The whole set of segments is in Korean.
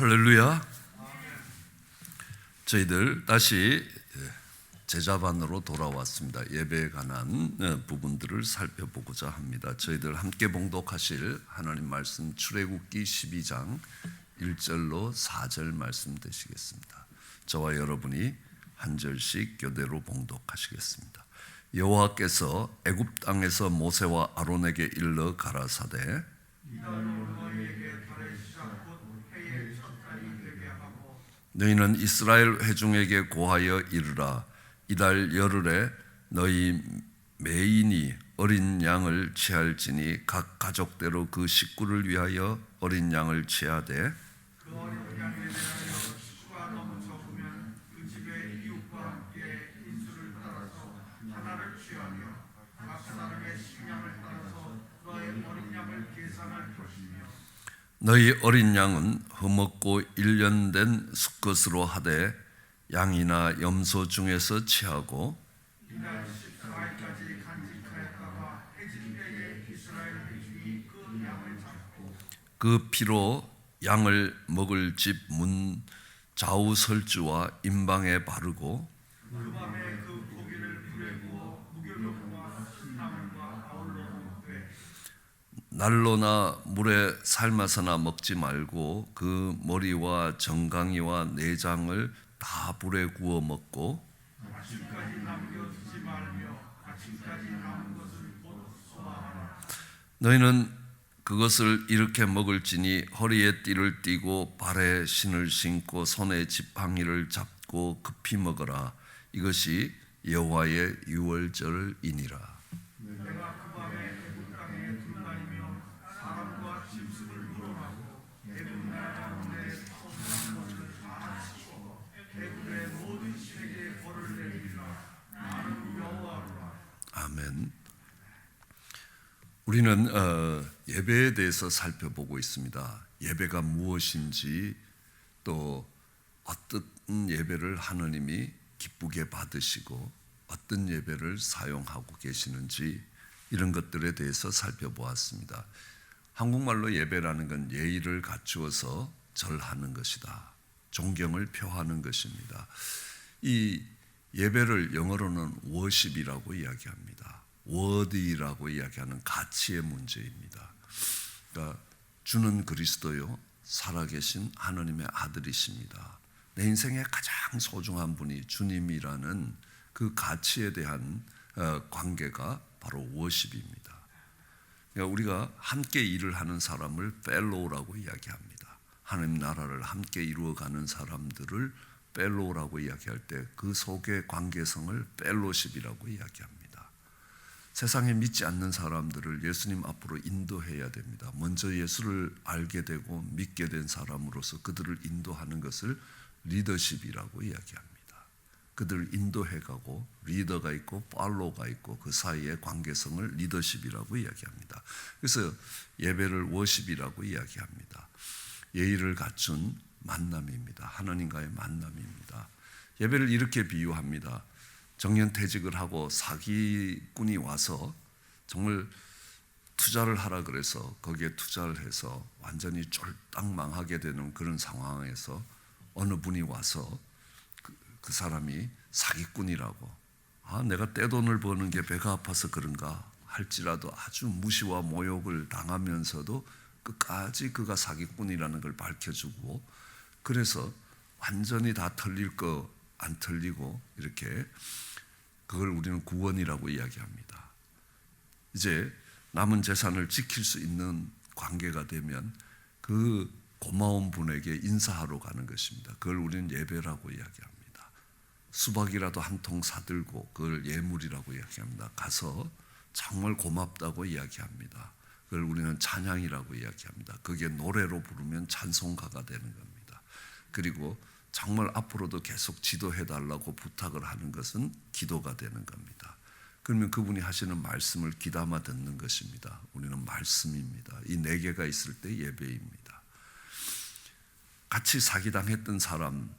할렐루야. 저희들 다시 제자반으로 돌아왔습니다. 예배에 관한 부분들을 살펴보고자 합니다. 저희들 함께 봉독하실 하나님 말씀 출애굽기 12장 1절로 4절 말씀 되시겠습니다. 저와 여러분이 한 절씩 교대로 봉독하시겠습니다. 여호와께서 애굽 땅에서 모세와 아론에게 일러 가라사대 너희는 이스라엘 회중에게 고하여 이르라. 이달 열흘에 너희 매인이 어린 양을 취할지니 각 가족대로 그 식구를 위하여 어린 양을 취하되 그 어린 양에 대하여 식구가 너무 적으면 그 집의 이웃과 함께 인수를 따라서 하나를 취하며 각 사람의 식량을 따라서 너희 어린 양을 계산할 것이며 너희 어린 양은 허먹고 1년 된 수컷으로 하되 양이나 염소 중에서 취하고 이날 14일까지 간직하였다가 해질 때에 이스라엘 회중이 그 양을 잡고 그 피로 양을 먹을 집 문 좌우 설주와 임방에 바르고 그 밤에 그 고기를 불에 구워 무교병과 순나물과 아울러 먹되 날로나 물에 삶아서나 먹지 말고 그 머리와 정강이와 내장을 다 불에 구워 먹고 아침까지 남겨두지 말며 아침까지 남은 것을 곧 소화하라. 너희는 그것을 이렇게 먹을지니 허리에 띠를 띠고 발에 신을 신고 손에 지팡이를 잡고 급히 먹어라. 이것이 여호와의 유월절이니라. 아멘. 우리는 예배에 대해서 살펴보고 있습니다. 예배가 무엇인지 또 어떤 예배를 하느님이 기쁘게 받으시고 어떤 예배를 사용하고 계시는지 이런 것들에 대해서 살펴보았습니다. 한국말로 예배라는 건 예의를 갖추어서 절하는 것이다. 존경을 표하는 것입니다. 이 예배를 영어로는 worship이라고 이야기합니다. word이라고 이야기하는 가치의 문제입니다. 그러니까 주는 그리스도요 살아계신 하나님의 아들이십니다. 내 인생의 가장 소중한 분이 주님이라는 그 가치에 대한 관계가 바로 worship입니다. 그러니까 우리가 함께 일을 하는 사람을 fellow라고 이야기합니다. 하나님 나라를 함께 이루어가는 사람들을 펠로우라고 이야기할 때 그 속의 관계성을 펠로십이라고 이야기합니다. 세상에 믿지 않는 사람들을 예수님 앞으로 인도해야 됩니다. 먼저 예수를 알게 되고 믿게 된 사람으로서 그들을 인도하는 것을 리더십이라고 이야기합니다. 그들을 인도해가고 리더가 있고 팔로우가 있고 그 사이의 관계성을 리더십이라고 이야기합니다. 그래서 예배를 워십이라고 이야기합니다. 예의를 갖춘 만남입니다. 하나님과의 만남입니다. 예배를 이렇게 비유합니다. 정년퇴직을 하고 사기꾼이 와서 정말 투자를 하라 그래서 거기에 투자를 해서 완전히 쫄딱 망하게 되는 그런 상황에서 어느 분이 와서 그 사람이 사기꾼이라고 내가 떼돈을 버는 게 배가 아파서 그런가 할지라도 아주 무시와 모욕을 당하면서도 끝까지 그가 사기꾼이라는 걸 밝혀주고 그래서 완전히 다 털릴 거 안 털리고 이렇게 그걸 우리는 구원이라고 이야기합니다. 이제 남은 재산을 지킬 수 있는 관계가 되면 그 고마운 분에게 인사하러 가는 것입니다. 그걸 우리는 예배라고 이야기합니다. 수박이라도 한 통 사들고 그걸 예물이라고 이야기합니다. 가서 정말 고맙다고 이야기합니다. 그걸 우리는 찬양이라고 이야기합니다. 그게 노래로 부르면 찬송가가 되는 겁니다. 그리고 정말 앞으로도 계속 지도해달라고 부탁을 하는 것은 기도가 되는 겁니다. 그러면 그분이 하시는 말씀을 귀담아 듣는 것입니다. 우리는 말씀입니다. 이 네 개가 있을 때 예배입니다. 같이 사기당했던 사람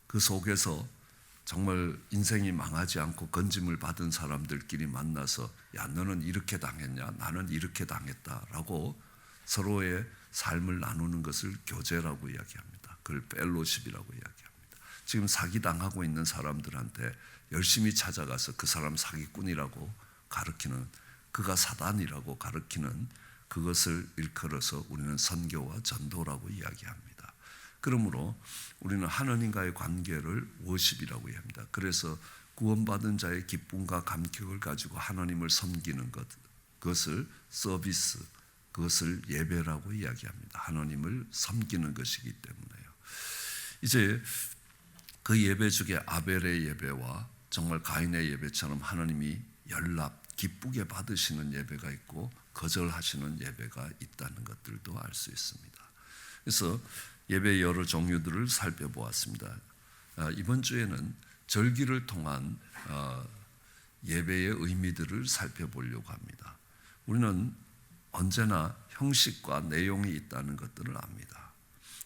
그 속에서 정말 인생이 망하지 않고 건짐을 받은 사람들끼리 만나서 야 너는 이렇게 당했냐 나는 이렇게 당했다라고 서로의 삶을 나누는 것을 교제라고 이야기합니다. 그걸 펠로십이라고 이야기합니다. 지금 사기당하고 있는 사람들한테 열심히 찾아가서 그 사람 사기꾼이라고 가르치는, 그가 사단이라고 가르치는 그것을 일컬어서 우리는 선교와 전도라고 이야기합니다. 그러므로 우리는 하나님과의 관계를 워십이라고 합니다. 그래서 구원받은 자의 기쁨과 감격을 가지고 하나님을 섬기는 것, 그것을 서비스, 그것을 예배라고 이야기합니다. 하나님을 섬기는 것이기 때문에요. 이제 그 예배 중에 아벨의 예배와 정말 가인의 예배처럼 하나님이 기쁘게 받으시는 예배가 있고 거절하시는 예배가 있다는 것들도 알 수 있습니다. 그래서 예배의 여러 종류들을 살펴보았습니다. 이번 주에는 절기를 통한 예배의 의미들을 살펴보려고 합니다. 우리는 언제나 형식과 내용이 있다는 것들을 압니다.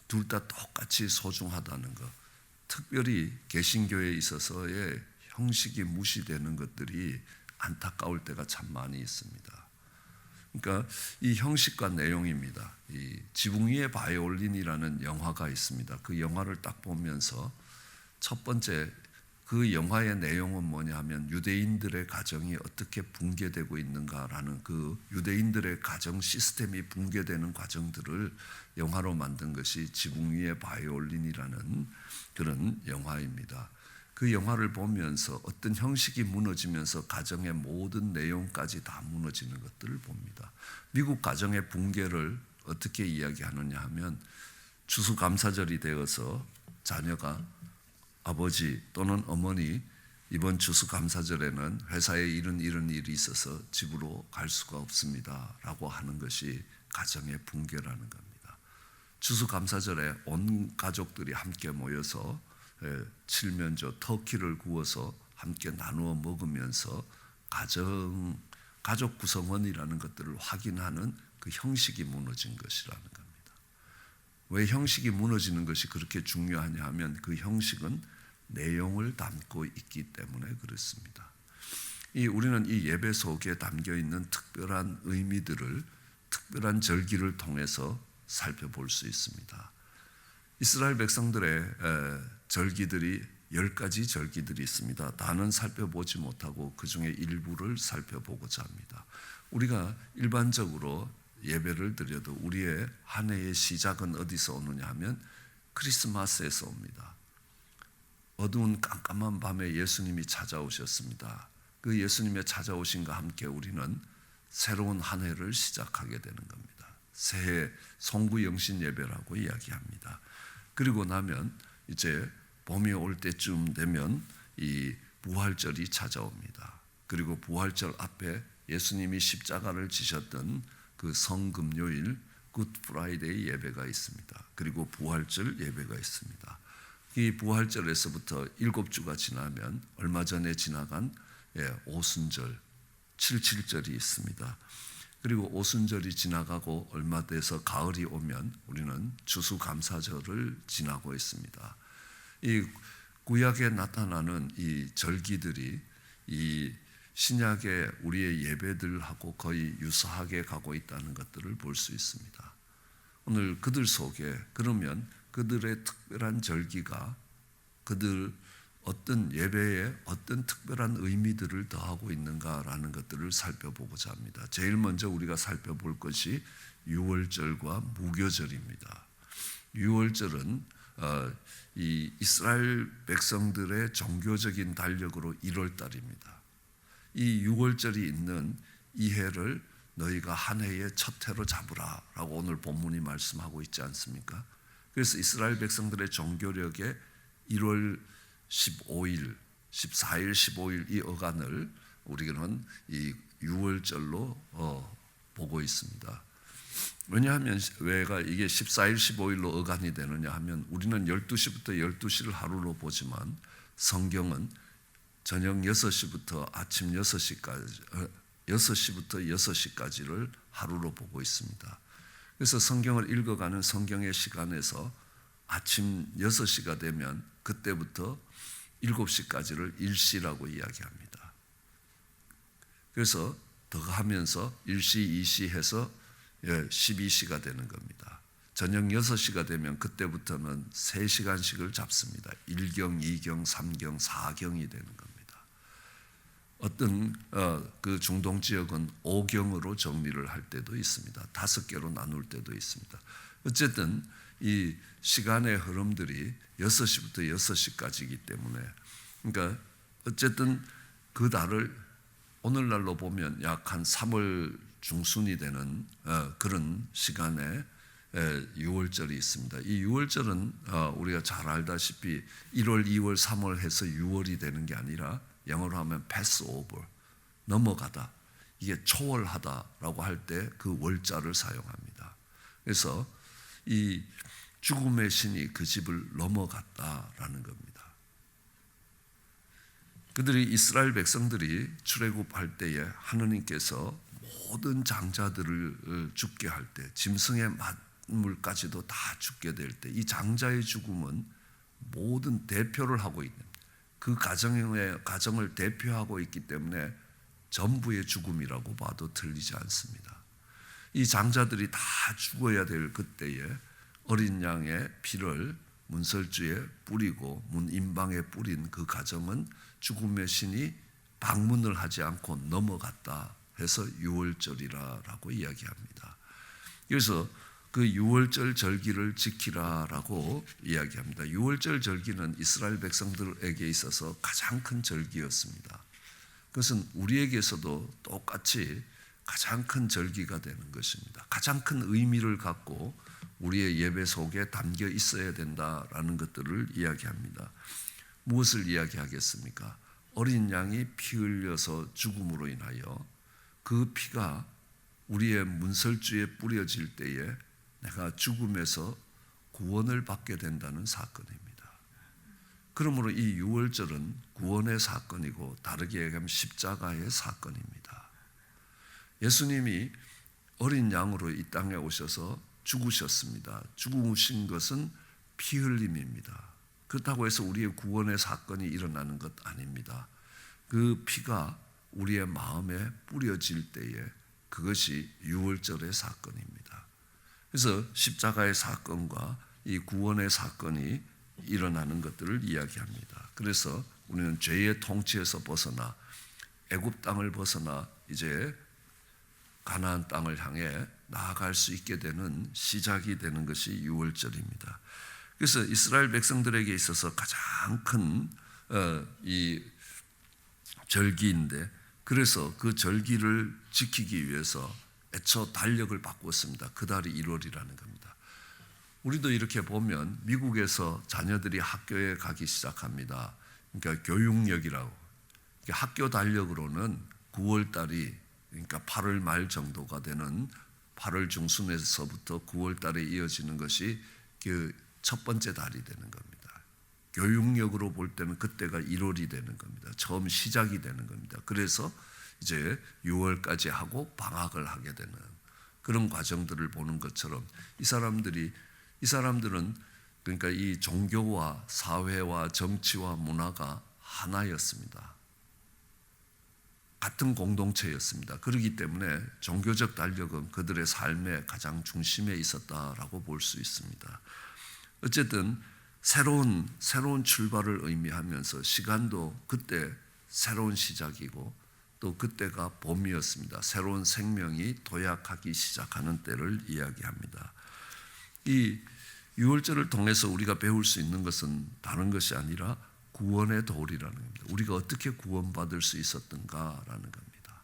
둘 다 똑같이 소중하다는 것, 특별히 개신교에 있어서의 형식이 무시되는 것들이 안타까울 때가 참 많이 있습니다. 그러니까 이 형식과 내용입니다. 이 지붕 위의 바이올린이라는 영화가 있습니다. 그 영화를 딱 보면서 첫 번째 그 영화의 내용은 뭐냐 하면 유대인들의 가정이 어떻게 붕괴되고 있는가라는 그 유대인들의 가정 시스템이 붕괴되는 과정들을 영화로 만든 것이 지붕 위의 바이올린이라는 그런 영화입니다. 그 영화를 보면서 어떤 형식이 무너지면서 가정의 모든 내용까지 다 무너지는 것들을 봅니다. 미국 가정의 붕괴를 어떻게 이야기하느냐 하면 추수감사절이 되어서 자녀가 아버지 또는 어머니 이번 추수감사절에는 회사에 이런 일이 있어서 집으로 갈 수가 없습니다 라고 하는 것이 가정의 붕괴라는 겁니다. 추수감사절에 온 가족들이 함께 모여서 칠면조 터키를 구워서 함께 나누어 먹으면서 가족 구성원이라는 것들을 확인하는 그 형식이 무너진 것이라는 겁니다. 왜 형식이 무너지는 것이 그렇게 중요하냐 하면 그 형식은 내용을 담고 있기 때문에 그렇습니다. 우리는 이 예배 속에 담겨 있는 특별한 의미들을 특별한 절기를 통해서 살펴볼 수 있습니다. 이스라엘 백성들의 절기들이 10가지 절기들이 있습니다. 다는 살펴보지 못하고 그 중에 일부를 살펴보고자 합니다. 우리가 일반적으로 예배를 드려도 우리의 한 해의 시작은 어디서 오느냐 하면 크리스마스에서 옵니다. 어두운 깜깜한 밤에 예수님이 찾아오셨습니다. 그 예수님의 찾아오심과 함께 우리는 새로운 한 해를 시작하게 되는 겁니다. 새해 송구영신 예배라고 이야기합니다. 그리고 나면 이제 봄이 올 때쯤 되면 이 부활절이 찾아옵니다. 그리고 부활절 앞에 예수님이 십자가를 지셨던 그 성금요일 굿 프라이데이 예배가 있습니다. 그리고 부활절 예배가 있습니다. 이 부활절에서부터 7주가 지나면 얼마 전에 지나간 오순절, 77절이 있습니다. 그리고 오순절이 지나가고 얼마 돼서 가을이 오면 우리는 추수감사절을 지나고 있습니다. 이 구약에 나타나는 이 절기들이 이 신약의 우리의 예배들하고 거의 유사하게 가고 있다는 것들을 볼 수 있습니다. 오늘 그들 속에 그러면 그들의 특별한 절기가 그들 어떤 예배에 어떤 특별한 의미들을 더하고 있는가라는 것들을 살펴보고자 합니다. 제일 먼저 우리가 살펴볼 것이 유월절과 무교절입니다. 유월절은 이 이스라엘 백성들의 종교적인 달력으로 1월달입니다. 이 유월절이 있는 이 해를 너희가 한 해의 첫 해로 잡으라라고 오늘 본문이 말씀하고 있지 않습니까? 그래서 이스라엘 백성들의 종교력에 1월 15일, 14일, 15일 이 어간을 우리는 이 유월절로 보고 있습니다. 왜냐하면 왜가 이게 14일, 15일로 어간이 되느냐 하면 우리는 12시부터 12시를 하루로 보지만 성경은 저녁 6시부터 아침 6시까지, 6시부터 6시까지를 하루로 보고 있습니다. 그래서 성경을 읽어가는 성경의 시간에서 아침 6시가 되면 그때부터 7시까지를 일시라고 이야기합니다. 그래서 더 하면서 1시, 2시 해서 12시가 되는 겁니다. 저녁 6시가 되면 그때부터는 3시간씩을 잡습니다. 1경, 2경, 3경, 4경이 되는 겁니다. 어떤 그 중동 지역은 5경으로 정리를 할 때도 있습니다. 5개로 나눌 때도 있습니다. 어쨌든 이 시간의 흐름들이 6시부터 6시까지이기 때문에, 그러니까 어쨌든 그 달을 오늘날로 보면 약 한 3월 중순이 되는 그런 시간에 6월절이 있습니다. 이 6월절은 우리가 잘 알다시피 1월, 2월, 3월 해서 6월이 되는 게 아니라 영어로 하면 pass over, 넘어가다, 이게 초월하다라고 할 때 그 월자를 사용합니다. 그래서 이 죽음의 신이 그 집을 넘어갔다라는 겁니다. 그들이 이스라엘 백성들이 출애굽할 때에 하느님께서 모든 장자들을 죽게 할 때, 짐승의 만물까지도 다 죽게 될 때, 이 장자의 죽음은 모든 대표를 하고 있는, 그 가정을 대표하고 있기 때문에 전부의 죽음이라고 봐도 틀리지 않습니다. 이 장자들이 다 죽어야 될 그때에 어린 양의 피를 문설주에 뿌리고 문인방에 뿌린 그 가정은 죽음의 신이 방문을 하지 않고 넘어갔다 해서 유월절이라고 이야기합니다. 그래서 그 유월절 절기를 지키라라고 이야기합니다. 유월절 절기는 이스라엘 백성들에게 있어서 가장 큰 절기였습니다. 그것은 우리에게서도 똑같이 가장 큰 절기가 되는 것입니다. 가장 큰 의미를 갖고 우리의 예배 속에 담겨 있어야 된다라는 것들을 이야기합니다. 무엇을 이야기하겠습니까? 어린 양이 피 흘려서 죽음으로 인하여 그 피가 우리의 문설주에 뿌려질 때에 내가 죽음에서 구원을 받게 된다는 사건입니다. 그러므로 이 유월절은 구원의 사건이고 다르게 얘기하면 십자가의 사건입니다. 예수님이 어린 양으로 이 땅에 오셔서 죽으셨습니다. 죽으신 것은 피 흘림입니다. 그렇다고 해서 우리의 구원의 사건이 일어나는 것 아닙니다. 그 피가 우리의 마음에 뿌려질 때에 그것이 유월절의 사건입니다. 그래서 십자가의 사건과 이 구원의 사건이 일어나는 것들을 이야기합니다. 그래서 우리는 죄의 통치에서 벗어나 애굽 땅을 벗어나 이제 가나안 땅을 향해 나아갈 수 있게 되는 시작이 되는 것이 유월절입니다. 그래서 이스라엘 백성들에게 있어서 가장 큰 이 절기인데, 그래서 그 절기를 지키기 위해서 애초 달력을 바꿨습니다. 그 달이 1월이라는 겁니다. 우리도 이렇게 보면 미국에서 자녀들이 학교에 가기 시작합니다. 그러니까 교육력이라고. 학교 달력으로는 9월 달이, 그러니까 8월 말 정도가 되는 8월 중순에서부터 9월 달에 이어지는 것이 그 첫 번째 달이 되는 겁니다. 교육력으로 볼 때는 그때가 1월이 되는 겁니다. 처음 시작이 되는 겁니다. 그래서 이제 6월까지 하고 방학을 하게 되는 그런 과정들을 보는 것처럼 이 사람들은 그러니까 이 종교와 사회와 정치와 문화가 하나였습니다. 같은 공동체였습니다. 그렇기 때문에 종교적 달력은 그들의 삶의 가장 중심에 있었다라고 볼 수 있습니다. 어쨌든 새로운 출발을 의미하면서 시간도 그때 새로운 시작이고 또 그때가 봄이었습니다. 새로운 생명이 도약하기 시작하는 때를 이야기합니다. 이 유월절을 통해서 우리가 배울 수 있는 것은 다른 것이 아니라 구원의 도리라는 겁니다. 우리가 어떻게 구원받을 수 있었던가라는 겁니다.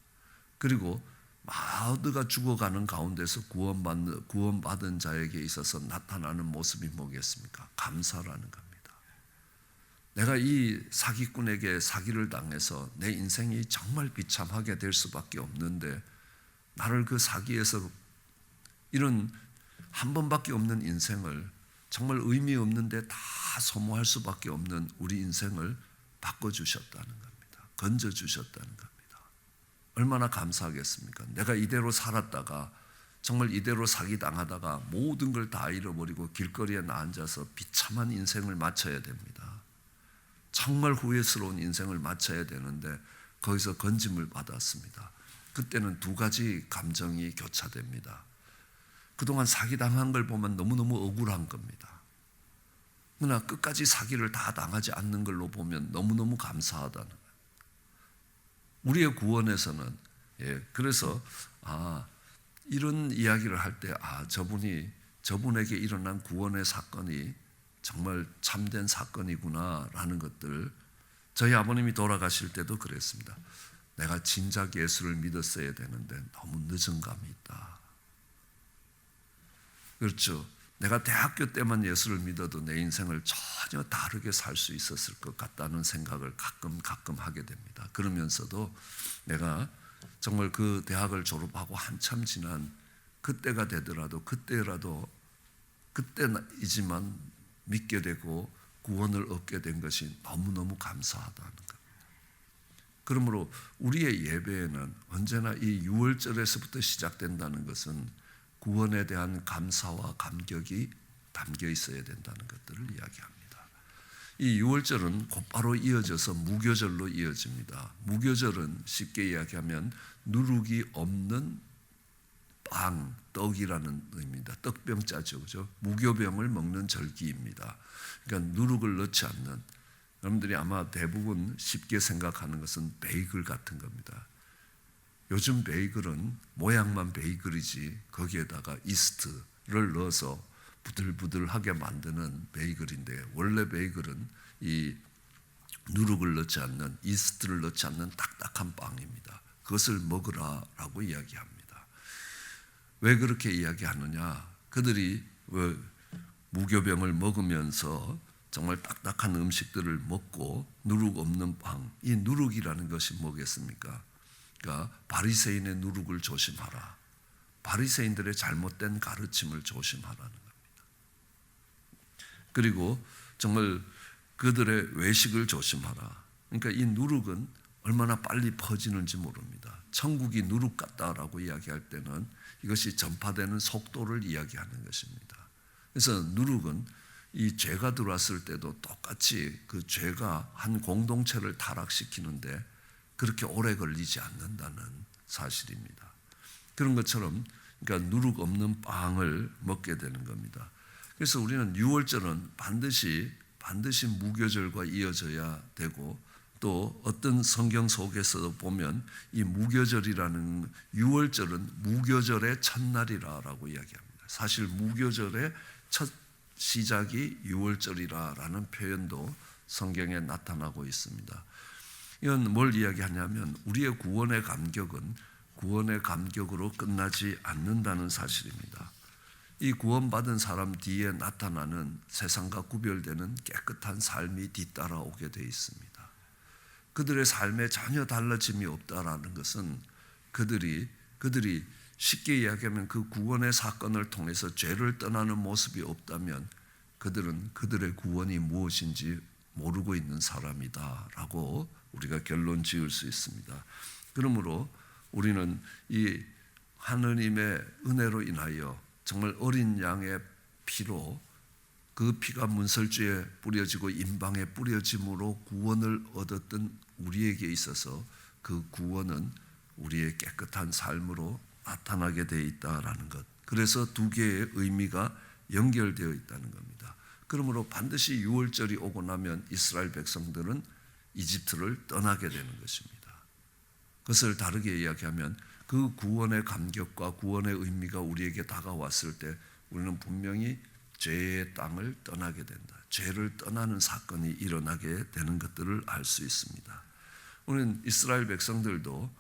그리고 모두가 죽어가는 가운데서 구원받은 자에게 있어서 나타나는 모습이 뭐겠습니까? 감사라는 겁니다. 내가 이 사기꾼에게 사기를 당해서 내 인생이 정말 비참하게 될 수밖에 없는데, 나를 그 사기에서 이런 한 번밖에 없는 인생을, 정말 의미 없는데 다 소모할 수밖에 없는 우리 인생을 바꿔주셨다는 겁니다. 건져주셨다는 겁니다. 얼마나 감사하겠습니까? 내가 이대로 살았다가 정말 이대로 사기당하다가 모든 걸 다 잃어버리고 길거리에 앉아서 비참한 인생을 마쳐야 됩니다. 정말 후회스러운 인생을 마쳐야 되는데 거기서 건짐을 받았습니다. 그때는 두 가지 감정이 교차됩니다. 그동안 사기당한 걸 보면 너무너무 억울한 겁니다. 그러나 끝까지 사기를 다 당하지 않는 걸로 보면 너무너무 감사하다는 거예요. 우리의 구원에서는 그래서 이런 이야기를 할 때 저분에게 일어난 구원의 사건이 정말 참된 사건이구나라는 것들, 저희 아버님이 돌아가실 때도 그랬습니다. 내가 진작 예수를 믿었어야 되는데 너무 늦은 감이 있다. 그렇죠. 내가 대학교 때만 예수를 믿어도 내 인생을 전혀 다르게 살 수 있었을 것 같다는 생각을 가끔 하게 됩니다. 그러면서도 내가 정말 그 대학을 졸업하고 한참 지난 그때가 되더라도 그때이지만 믿게 되고 구원을 얻게 된 것이 너무너무 감사하다는 것. 그러므로 우리의 예배에는 언제나 이 유월절에서부터 시작된다는 것은 구원에 대한 감사와 감격이 담겨 있어야 된다는 것들을 이야기합니다. 이 유월절은 곧바로 이어져서 무교절로 이어집니다. 무교절은 쉽게 이야기하면 누룩이 없는 빵, 떡이라는 의미입니다. 떡병자죠, 그죠? 무교병을 먹는 절기입니다. 그러니까 누룩을 넣지 않는, 여러분들이 아마 대부분 쉽게 생각하는 것은 베이글 같은 겁니다. 요즘 베이글은 모양만 베이글이지 거기에다가 이스트를 넣어서 부들부들하게 만드는 베이글인데, 원래 베이글은 이 누룩을 넣지 않는, 이스트를 넣지 않는 딱딱한 빵입니다. 그것을 먹으라라고 이야기합니다. 왜 그렇게 이야기하느냐? 그들이 무교병을 먹으면서 정말 딱딱한 음식들을 먹고 누룩 없는 빵, 이 누룩이라는 것이 뭐겠습니까? 그러니까 바리새인의 누룩을 조심하라. 바리새인들의 잘못된 가르침을 조심하라는 겁니다. 그리고 정말 그들의 외식을 조심하라. 그러니까 이 누룩은 얼마나 빨리 퍼지는지 모릅니다. 천국이 누룩 같다라고 이야기할 때는 이것이 전파되는 속도를 이야기하는 것입니다. 그래서 누룩은 이 죄가 들어왔을 때도 똑같이 그 죄가 한 공동체를 타락시키는데 그렇게 오래 걸리지 않는다는 사실입니다. 그런 것처럼 그러니까 누룩 없는 빵을 먹게 되는 겁니다. 그래서 우리는 유월절은 반드시 무교절과 이어져야 되고, 또 어떤 성경 속에서 보면 이 무교절이라는 유월절은 무교절의 첫날이라고 이야기합니다. 사실 무교절의 첫 시작이 유월절이라는 표현도 성경에 나타나고 있습니다. 이건 뭘 이야기하냐면 우리의 구원의 감격은 구원의 감격으로 끝나지 않는다는 사실입니다. 이 구원받은 사람 뒤에 나타나는 세상과 구별되는 깨끗한 삶이 뒤따라오게 되어 있습니다. 그들의 삶에 전혀 달라짐이 없다라는 것은 그들이 쉽게 이야기하면 그 구원의 사건을 통해서 죄를 떠나는 모습이 없다면 그들은 그들의 구원이 무엇인지 모르고 있는 사람이다라고 우리가 결론 지을 수 있습니다. 그러므로 우리는 이 하느님의 은혜로 인하여 정말 어린 양의 피로, 그 피가 문설주에 뿌려지고 임방에 뿌려짐으로 구원을 얻었던 우리에게 있어서 그 구원은 우리의 깨끗한 삶으로 나타나게 되어 있다라는 것. 그래서 두 개의 의미가 연결되어 있다는 겁니다. 그러므로 반드시 유월절이 오고 나면 이스라엘 백성들은 이집트를 떠나게 되는 것입니다. 그것을 다르게 이야기하면 그 구원의 감격과 구원의 의미가 우리에게 다가왔을 때 우리는 분명히 죄의 땅을 떠나게 된다. 죄를 떠나는 사건이 일어나게 되는 것들을 알 수 있습니다. 우리는 이스라엘 백성들도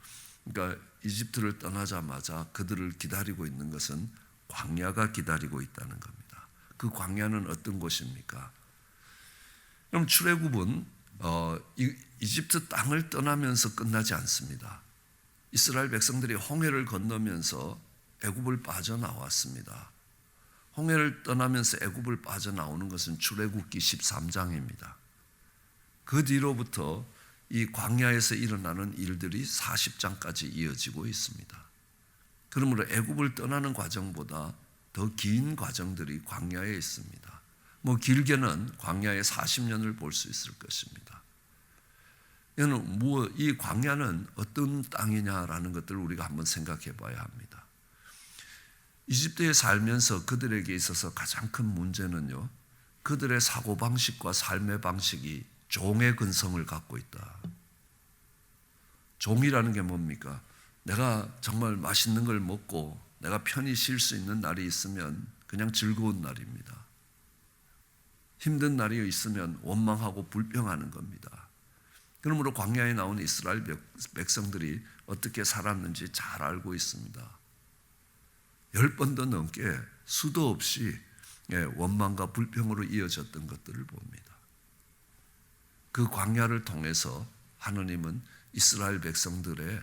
그러니까 이집트를 떠나자마자 그들을 기다리고 있는 것은 광야가 기다리고 있다는 겁니다. 그 광야는 어떤 곳입니까? 그럼 출애굽은 이집트 땅을 떠나면서 끝나지 않습니다. 이스라엘 백성들이 홍해를 건너면서 애굽을 빠져나왔습니다. 홍해를 떠나면서 애굽을 빠져나오는 것은 출애굽기 13장입니다. 그 뒤로부터 이 광야에서 일어나는 일들이 40장까지 이어지고 있습니다. 그러므로 애굽을 떠나는 과정보다 더 긴 과정들이 광야에 있습니다. 길게는 광야에 40년을 볼 수 있을 것입니다. 이 광야는 어떤 땅이냐라는 것들을 우리가 한번 생각해 봐야 합니다. 이집트에 살면서 그들에게 있어서 가장 큰 문제는요, 그들의 사고방식과 삶의 방식이 종의 근성을 갖고 있다. 종이라는 게 뭡니까? 내가 정말 맛있는 걸 먹고 내가 편히 쉴 수 있는 날이 있으면 그냥 즐거운 날입니다. 힘든 날이 있으면 원망하고 불평하는 겁니다. 그러므로 광야에 나온 이스라엘 백성들이 어떻게 살았는지 잘 알고 있습니다. 10번도 넘게 수도 없이 원망과 불평으로 이어졌던 것들을 봅니다. 그 광야를 통해서 하느님은 이스라엘 백성들의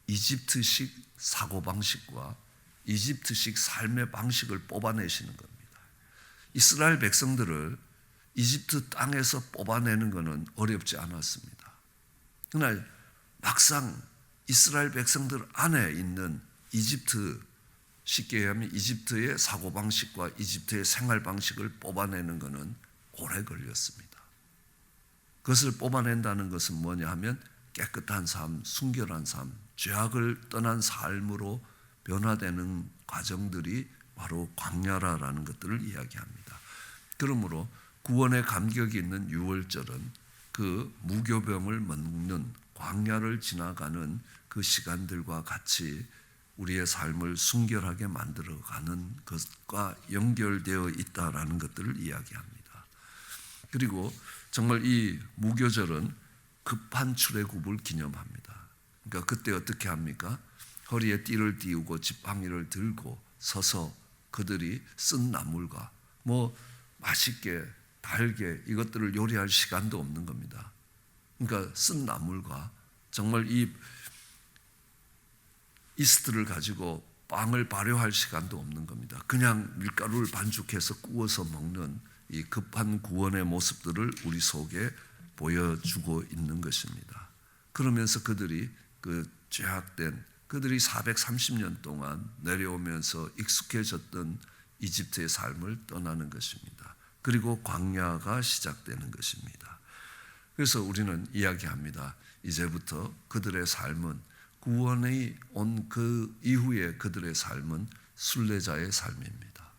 이집트식 사고방식과 이집트식 삶의 방식을 뽑아내시는 겁니다. 이스라엘 백성들을 이집트 땅에서 뽑아내는 것은 어렵지 않았습니다. 그러나 막상 이스라엘 백성들 안에 있는 이집트, 쉽게 얘기하면 이집트의 사고방식과 이집트의 생활방식을 뽑아내는 것은 오래 걸렸습니다. 그것을 뽑아낸다는 것은 뭐냐 하면 깨끗한 삶, 순결한 삶, 죄악을 떠난 삶으로 변화되는 과정들이 바로 광야라는 것들을 이야기합니다. 그러므로 구원의 감격이 있는 유월절은 그 무교병을 먹는 광야를 지나가는 그 시간들과 같이 우리의 삶을 순결하게 만들어가는 것과 연결되어 있다라는 것들을 이야기합니다. 그리고 정말 이 무교절은 급한 출애굽을 기념합니다. 그러니까 그때 어떻게 합니까? 허리에 띠를 띠우고 지팡이를 들고 서서 그들이 쓴 나물과 맛있게 달게 이것들을 요리할 시간도 없는 겁니다. 그러니까 쓴 나물과 정말 이 이스트를 가지고 빵을 발효할 시간도 없는 겁니다. 그냥 밀가루를 반죽해서 구워서 먹는 이 급한 구원의 모습들을 우리 속에 보여주고 있는 것입니다. 그러면서 그들이 그 죄악된 그들이 430년 동안 내려오면서 익숙해졌던 이집트의 삶을 떠나는 것입니다. 그리고 광야가 시작되는 것입니다. 그래서 우리는 이야기합니다. 이제부터 그들의 삶은 구원이 온 그 이후에 그들의 삶은 순례자의 삶입니다.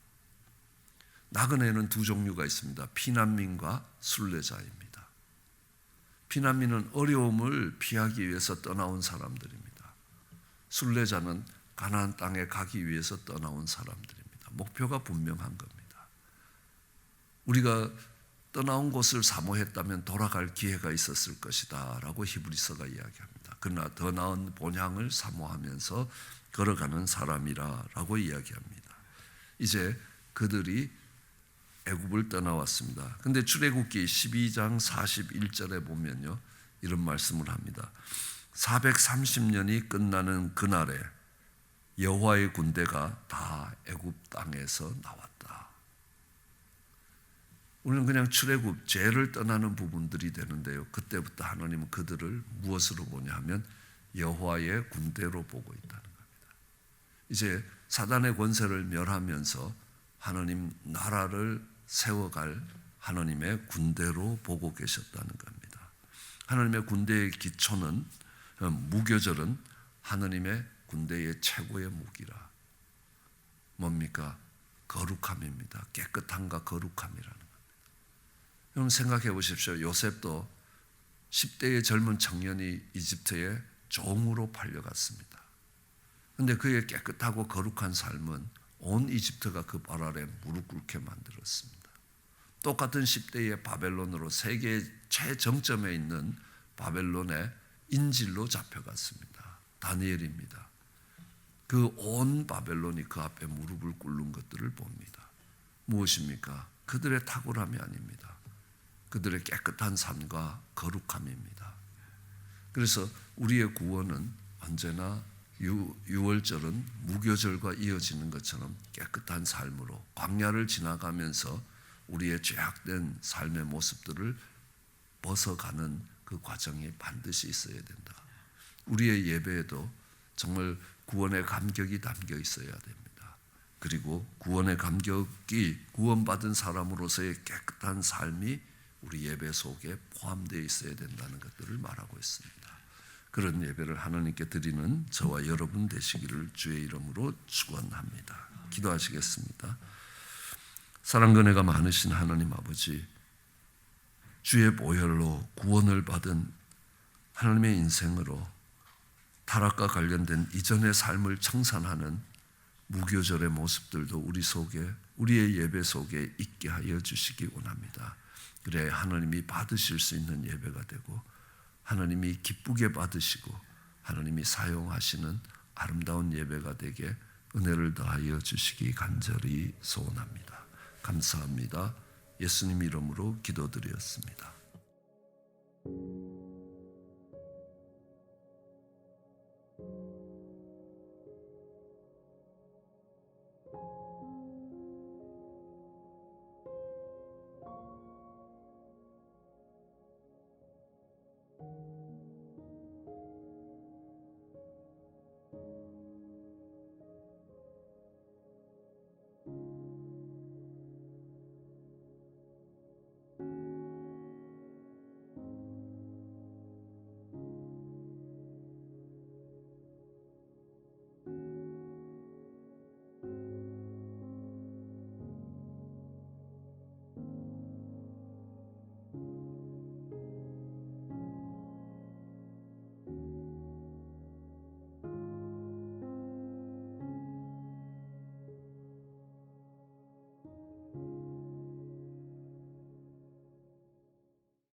나그네는 두 종류가 있습니다. 피난민과 순례자입니다. 피난민은 어려움을 피하기 위해서 떠나온 사람들입니다. 순례자는 가나안 땅에 가기 위해서 떠나온 사람들입니다. 목표가 분명한 겁니다. 우리가 떠나온 곳을 사모했다면 돌아갈 기회가 있었을 것이다 라고 히브리서가 이야기합니다. 그러나 더 나은 본향을 사모하면서 걸어가는 사람이라고 이야기합니다. 이제 그들이 애굽을 떠나왔습니다. 그런데 출애굽기 12장 41절에 보면요, 이런 말씀을 합니다. 430년이 끝나는 그날에 여호와의 군대가 다 애굽 땅에서 나왔다. 우리는 그냥 출애굽 죄를 떠나는 부분들이 되는데요, 그때부터 하나님은 그들을 무엇으로 보냐 하면 여호와의 군대로 보고 있다는 겁니다. 이제 사단의 권세를 멸하면서 하나님 나라를 세워갈 하나님의 군대로 보고 계셨다는 겁니다. 하나님의 군대의 기초는 무교절은 하나님의 군대의 최고의 무기라. 뭡니까? 거룩함입니다. 깨끗함과 거룩함이라는 겁니다. 여러분 생각해 보십시오. 요셉도 10대의 젊은 청년이 이집트에 종으로 팔려갔습니다. 그런데 그의 깨끗하고 거룩한 삶은 온 이집트가 그 발 아래 무릎 꿇게 만들었습니다. 똑같은 10대의 바벨론으로 세계의 최정점에 있는 바벨론의 인질로 잡혀갔습니다. 다니엘입니다. 그 온 바벨론이 그 앞에 무릎을 꿇는 것들을 봅니다. 무엇입니까? 그들의 탁월함이 아닙니다. 그들의 깨끗한 삶과 거룩함입니다. 그래서 우리의 구원은 언제나 유월절은 무교절과 이어지는 것처럼 깨끗한 삶으로 광야를 지나가면서 우리의 죄악된 삶의 모습들을 벗어가는 그 과정이 반드시 있어야 된다. 우리의 예배에도 정말 구원의 감격이 담겨 있어야 됩니다. 그리고 구원의 감격이 구원받은 사람으로서의 깨끗한 삶이 우리 예배 속에 포함되어 있어야 된다는 것들을 말하고 있습니다. 그런 예배를 하나님께 드리는 저와 여러분 되시기를 주의 이름으로 축원합니다. 기도하시겠습니다. 사랑과 은혜가 많으신 하나님 아버지, 주의 보혈로 구원을 받은 하나님의 인생으로 타락과 관련된 이전의 삶을 청산하는 무교절의 모습들도 우리 속에, 우리의 예배 속에 있게 하여 주시기 원합니다. 그래야 하나님이 받으실 수 있는 예배가 되고 하나님이 기쁘게 받으시고 하나님이 사용하시는 아름다운 예배가 되게 은혜를 더하여 주시기 간절히 소원합니다. 감사합니다. 예수님 이름으로 기도드렸습니다.